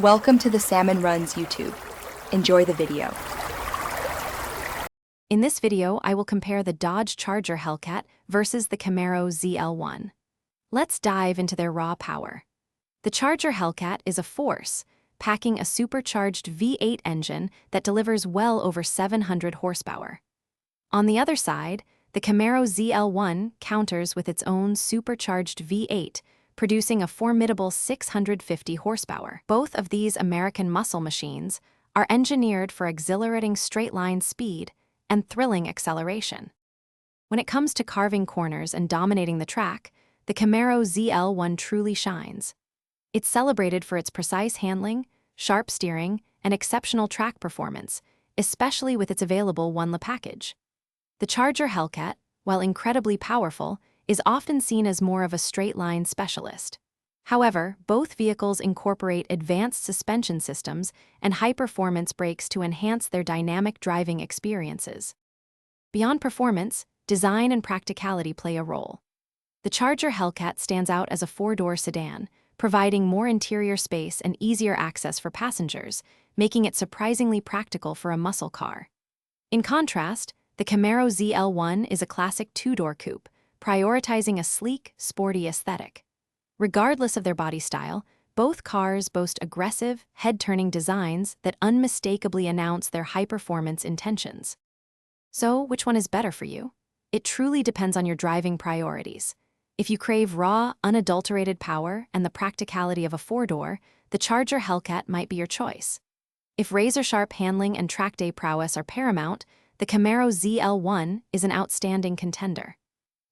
Welcome to the Salmon Runs YouTube. Enjoy the video. In this video, I will compare the Dodge Charger Hellcat versus the Camaro ZL1. Let's dive into their raw power. The Charger Hellcat is a force, packing a supercharged V8 engine that delivers well over 700 horsepower. On the other side, the Camaro ZL1 counters with its own supercharged V8, producing a formidable 650 horsepower. Both of these American muscle machines are engineered for exhilarating straight-line speed and thrilling acceleration. When it comes to carving corners and dominating the track, the Camaro ZL1 truly shines. It's celebrated for its precise handling, sharp steering, and exceptional track performance, especially with its available one-la package. The Charger Hellcat, while incredibly powerful, is often seen as more of a straight-line specialist. However, both vehicles incorporate advanced suspension systems and high-performance brakes to enhance their dynamic driving experiences. Beyond performance, design and practicality play a role. The Charger Hellcat stands out as a four-door sedan, providing more interior space and easier access for passengers, making it surprisingly practical for a muscle car. In contrast, the Camaro ZL1 is a classic two-door coupe, prioritizing a sleek, sporty aesthetic. Regardless of their body style, both cars boast aggressive, head-turning designs that unmistakably announce their high-performance intentions. So, which one is better for you? It truly depends on your driving priorities. If you crave raw, unadulterated power and the practicality of a four-door, the Charger Hellcat might be your choice. If razor-sharp handling and track day prowess are paramount, the Camaro ZL1 is an outstanding contender.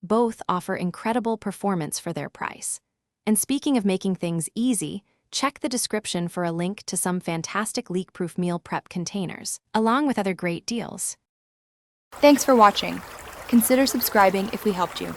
Both offer incredible performance for their price. And speaking of making things easy, check the description for a link to some fantastic leak-proof meal prep containers, along with other great deals. Thanks for watching. Consider subscribing if we helped you.